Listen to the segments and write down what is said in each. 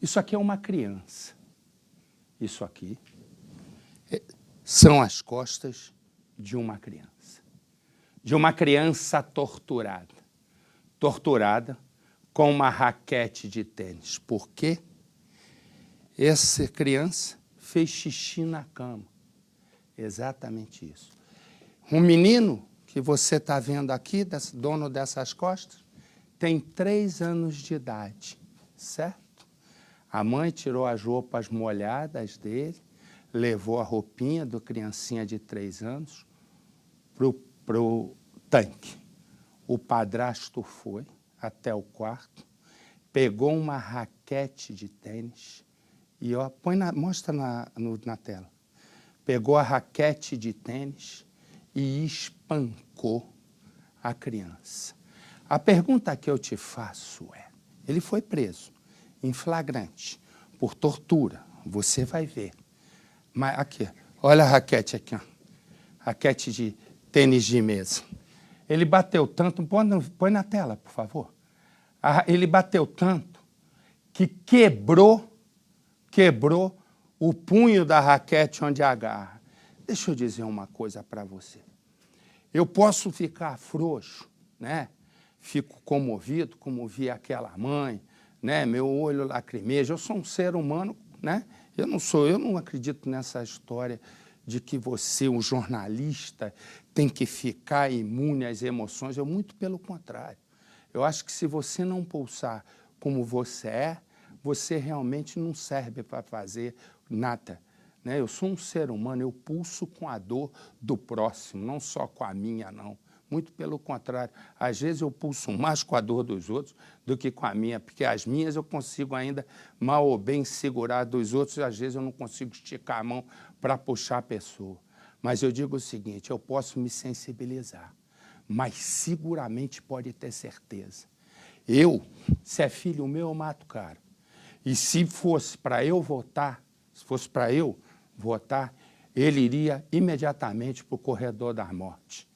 Isso aqui é uma criança. Isso aqui são as costas de uma criança. De uma criança torturada. Torturada com uma raquete de tênis. Por quê? Essa criança fez xixi na cama. Exatamente isso. Um menino que você está vendo aqui, dono dessas costas, tem 3 anos de idade, certo? A mãe tirou as roupas molhadas dele, levou a roupinha do criancinha de 3 anos pro tanque. O padrasto foi até o quarto, pegou uma raquete de tênis e ó, mostra na tela. Pegou a raquete de tênis e espancou a criança. A pergunta que eu te faço é, ele foi preso em flagrante por tortura, você vai ver. Mas aqui, olha a raquete aqui, ó. Raquete de tênis de mesa. Ele bateu tanto, põe na tela, por favor. Ele bateu tanto que quebrou o punho da raquete onde agarra. Deixa eu dizer uma coisa para você. Eu posso ficar frouxo, né? Fico comovido, como vi aquela mãe, né? Meu olho lacrimeja. Eu sou um ser humano, né? Eu não acredito nessa história de que você, um jornalista, tem que ficar imune às emoções. Eu, muito pelo contrário. Eu acho que se você não pulsar como você é, você realmente não serve para fazer nada. Né? Eu sou um ser humano, eu pulso com a dor do próximo, não só com a minha, não. Muito pelo contrário. Às vezes eu pulso mais com a dor dos outros do que com a minha, porque as minhas eu consigo ainda mal ou bem segurar dos outros, e às vezes eu não consigo esticar a mão para puxar a pessoa. Mas eu digo o seguinte, eu posso me sensibilizar, mas seguramente pode ter certeza. Se é filho meu, eu mato o cara. E se fosse para eu votar, ele iria imediatamente para o corredor da morte.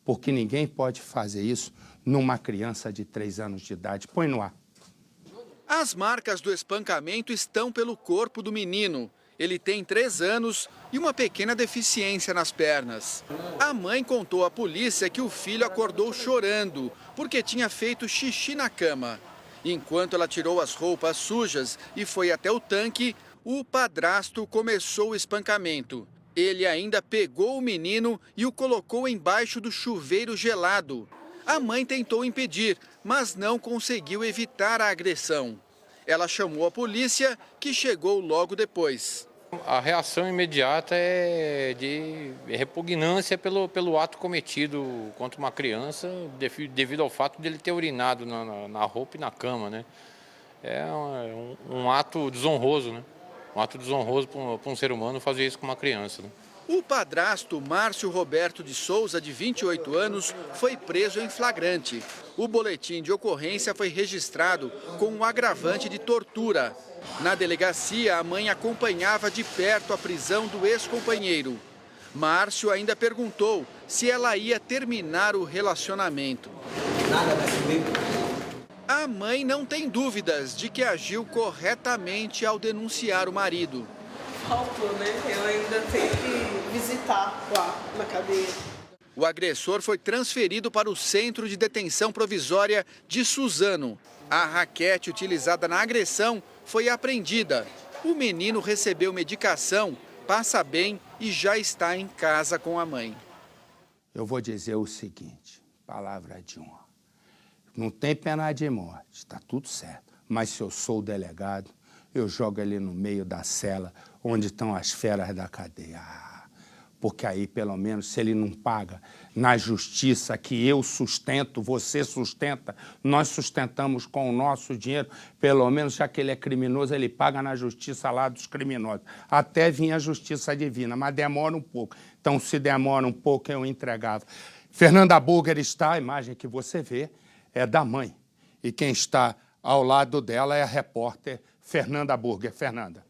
Porque ninguém pode fazer isso numa criança de 3 anos de idade. Põe no ar. As marcas do espancamento estão pelo corpo do menino. Ele tem 3 anos e uma pequena deficiência nas pernas. A mãe contou à polícia que o filho acordou chorando porque tinha feito xixi na cama. Enquanto ela tirou as roupas sujas e foi até o tanque, o padrasto começou o espancamento. Ele ainda pegou o menino e o colocou embaixo do chuveiro gelado. A mãe tentou impedir, mas não conseguiu evitar a agressão. Ela chamou a polícia, que chegou logo depois. A reação imediata é de repugnância pelo ato cometido contra uma criança, devido ao fato de ele ter urinado na roupa e na cama, né? É um ato desonroso, né? Um ato desonroso para um ser humano fazer isso com uma criança, né? O padrasto Márcio Roberto de Souza, de 28 anos, foi preso em flagrante. O boletim de ocorrência foi registrado com um agravante de tortura. Na delegacia, a mãe acompanhava de perto a prisão do ex-companheiro. Márcio ainda perguntou se ela ia terminar o relacionamento. A mãe não tem dúvidas de que agiu corretamente ao denunciar o marido. Faltou, né? Eu ainda tenho que visitar lá na cadeia. O agressor foi transferido para o Centro de Detenção Provisória de Suzano. A raquete utilizada na agressão foi apreendida. O menino recebeu medicação, passa bem e já está em casa com a mãe. Eu vou dizer o seguinte, palavra de honra. Não tem pena de morte, está tudo certo. Mas se eu sou o delegado, eu jogo ele no meio da cela, onde estão as feras da cadeia. Porque aí, pelo menos, se ele não paga na justiça que eu sustento, você sustenta, nós sustentamos com o nosso dinheiro, pelo menos, já que ele é criminoso, ele paga na justiça lá dos criminosos. Até vir a justiça divina, mas demora um pouco. Então, se demora um pouco, eu entregava. Fernanda Burger está, a imagem que você vê, é da mãe. E quem está ao lado dela é a repórter Fernanda Burger. Fernanda.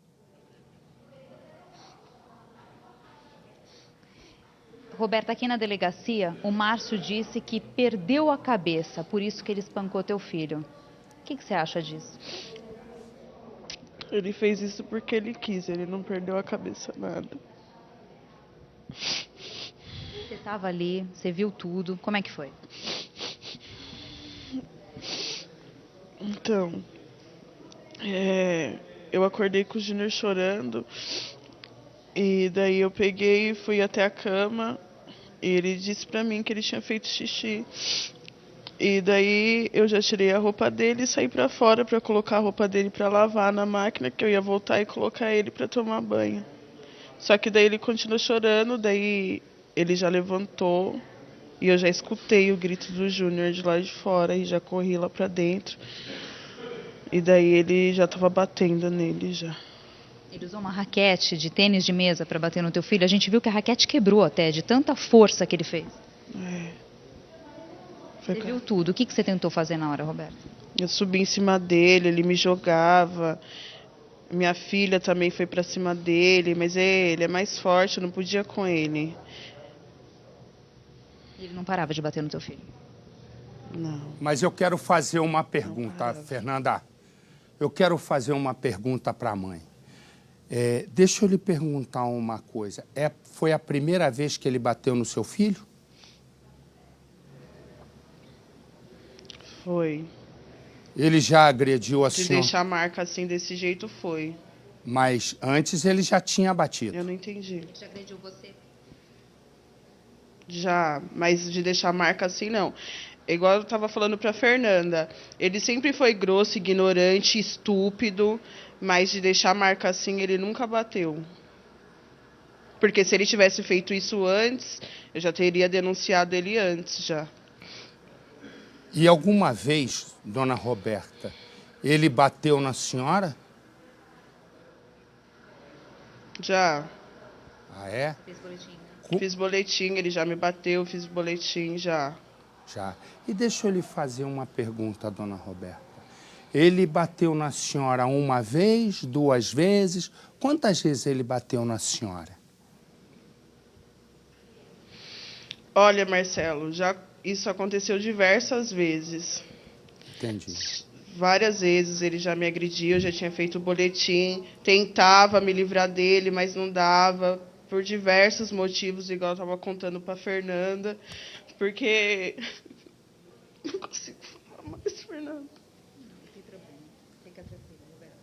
Roberta, aqui na delegacia, o Márcio disse que perdeu a cabeça, por isso que ele espancou teu filho. O que você acha disso? Ele fez isso porque ele quis, ele não perdeu a cabeça nada. Você estava ali, você viu tudo, como é que foi? Então, eu acordei com o Júnior chorando, e daí eu peguei e fui até a cama, e ele disse pra mim que ele tinha feito xixi. E daí eu já tirei a roupa dele e saí pra fora pra colocar a roupa dele pra lavar na máquina, que eu ia voltar e colocar ele pra tomar banho. Só que daí ele continuou chorando, daí ele já levantou e eu já escutei o grito do Júnior de lá de fora e já corri lá pra dentro. E daí ele já tava batendo nele já. Ele usou uma raquete de tênis de mesa para bater no teu filho. A gente viu que a raquete quebrou até, de tanta força que ele fez. Você viu tudo. O que você tentou fazer na hora, Roberta? Eu subi em cima dele, ele me jogava. Minha filha também foi pra cima dele, mas ele é mais forte, eu não podia com ele. E ele não parava de bater no teu filho? Não. Mas eu quero fazer uma pergunta, Fernanda. Eu quero fazer uma pergunta para a mãe. Deixa eu lhe perguntar uma coisa. Foi a primeira vez que ele bateu no seu filho? Foi. Ele já agrediu a Se senhora? deixar a marca assim, desse jeito, foi. Mas antes ele já tinha batido. Eu não entendi. Ele já agrediu você? Já, mas de deixar a marca assim, não. Igual eu tava falando pra Fernanda, ele sempre foi grosso, ignorante, estúpido, mas de deixar a marca assim, ele nunca bateu. Porque se ele tivesse feito isso antes, eu já teria denunciado ele antes, já. E alguma vez, dona Roberta, ele bateu na senhora? Já. Ah, é? Fez boletim, né? Fiz boletim, ele já me bateu, fiz boletim, já. Já. E deixa eu lhe fazer uma pergunta, dona Roberta. Ele bateu na senhora uma vez, 2 vezes? Quantas vezes ele bateu na senhora? Olha, Marcelo, isso aconteceu diversas vezes. Entendi. Várias vezes ele já me agrediu, eu já tinha feito boletim, tentava me livrar dele, mas não dava, por diversos motivos, igual eu estava contando para Fernanda, porque não consigo falar mais, Fernanda. Não tem problema. Fica tranquila, Roberta.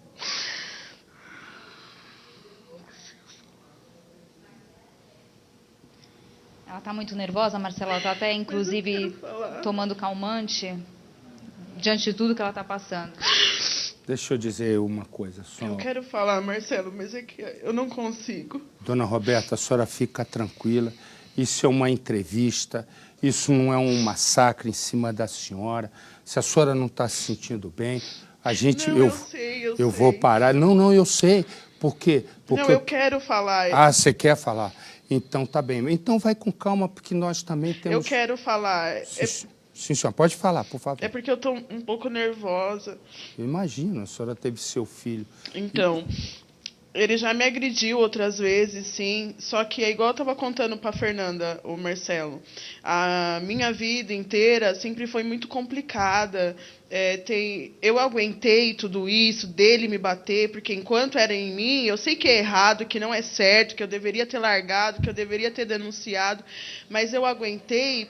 Ela tá muito nervosa, Marcela. Ela tá até, inclusive, tomando calmante diante de tudo que ela tá passando. Deixa eu dizer uma coisa só. Eu quero falar, Marcelo, mas é que eu não consigo. Dona Roberta, a senhora fica tranquila. Isso é uma entrevista, isso não é um massacre em cima da senhora. Se a senhora não está se sentindo bem, a gente... Não, eu vou parar. Não, eu sei. Por quê? Porque não, eu quero falar. Ah, você quer falar? Então, tá bem. Então, vai com calma, porque nós também temos... Eu quero falar. Sim, senhora, pode falar, por favor. É porque eu estou um pouco nervosa. Eu imagino, a senhora teve seu filho. Então, ele já me agrediu outras vezes, sim. Só que é igual eu estava contando para Fernanda, o Marcelo. A minha vida inteira sempre foi muito complicada. Eu aguentei tudo isso, dele me bater, porque enquanto era em mim, eu sei que é errado, que não é certo, que eu deveria ter largado, que eu deveria ter denunciado, mas eu aguentei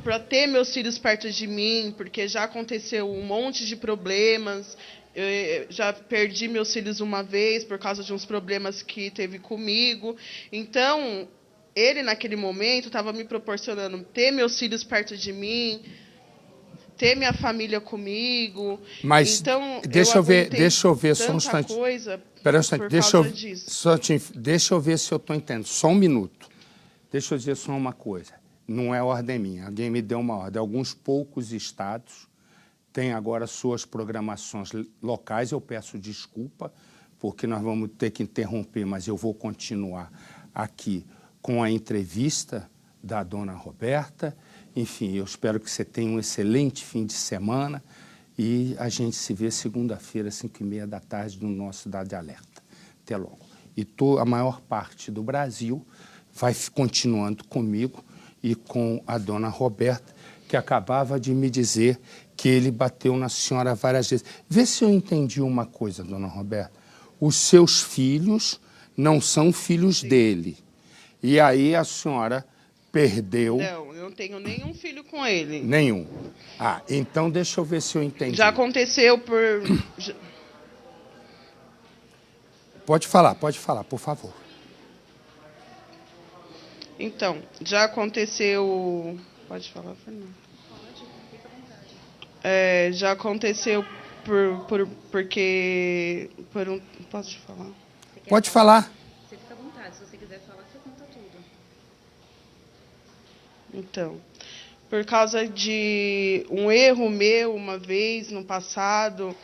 para ter meus filhos perto de mim, porque já aconteceu um monte de problemas. Eu já perdi meus filhos uma vez por causa de uns problemas que teve comigo. Então, ele, naquele momento, estava me proporcionando ter meus filhos perto de mim, ter minha família comigo. Mas então, deixa eu ver só um instante. Espera um instante, deixa eu ver se eu estou entendendo. Só um minuto. Deixa eu dizer só uma coisa. Não é ordem minha, alguém me deu uma ordem. Alguns poucos estados têm agora suas programações locais. Eu peço desculpa, porque nós vamos ter que interromper, mas eu vou continuar aqui com a entrevista da dona Roberta. Enfim, eu espero que você tenha um excelente fim de semana e a gente se vê segunda-feira, 5h30 da tarde, no nosso Cidade Alerta. Até logo. E a maior parte do Brasil vai continuando comigo e com a dona Roberta, que acabava de me dizer que ele bateu na senhora várias vezes. Vê se eu entendi uma coisa, dona Roberta. os seus filhos não são filhos dele. E aí a senhora perdeu... Não, eu não tenho nenhum filho com ele. Nenhum. Ah, então deixa eu ver se eu entendi. Já aconteceu por... Pode falar, por favor. Então, já aconteceu... Pode falar, Fernando? Pode, fica à vontade. Já aconteceu porque... Posso te falar? Pode falar. Você fica à vontade. Se você quiser falar, você conta tudo. Então, por causa de um erro meu, uma vez, no passado,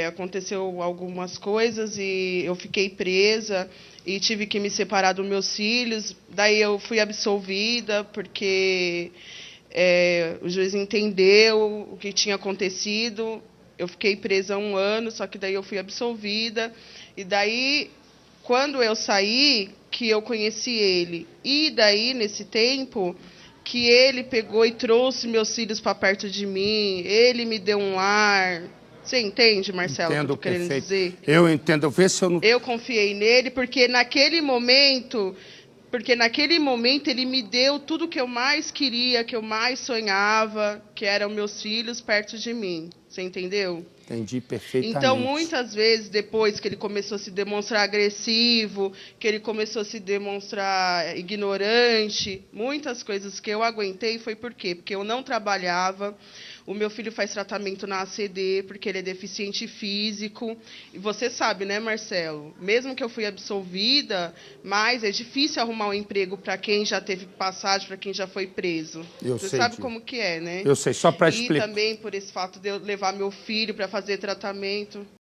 aconteceu algumas coisas e eu fiquei presa e tive que me separar dos meus filhos. Daí eu fui absolvida porque o juiz entendeu o que tinha acontecido. Eu fiquei presa 1 ano, só que daí eu fui absolvida. E daí, quando eu saí, que eu conheci ele. E daí, nesse tempo, que ele pegou e trouxe meus filhos para perto de mim, ele me deu um lar. Você entende, Marcelo, Entendo, o que eu estou querendo perfeito. dizer? Eu entendo. Vê se eu não... Eu confiei nele porque naquele momento ele me deu tudo que eu mais queria, que eu mais sonhava, que eram meus filhos perto de mim. Você entendeu? Entendi perfeitamente. Então, muitas vezes, depois que ele começou a se demonstrar agressivo, que ele começou a se demonstrar ignorante, muitas coisas que eu aguentei foi por quê? Porque eu não trabalhava. O meu filho faz tratamento na ACD, porque ele é deficiente físico. E você sabe, né, Marcelo? Mesmo que eu fui absolvida, mas é difícil arrumar um emprego para quem já teve passagem, para quem já foi preso. Você sabe como que é, né? Eu sei, só para explicar. E também por esse fato de eu levar meu filho para fazer tratamento.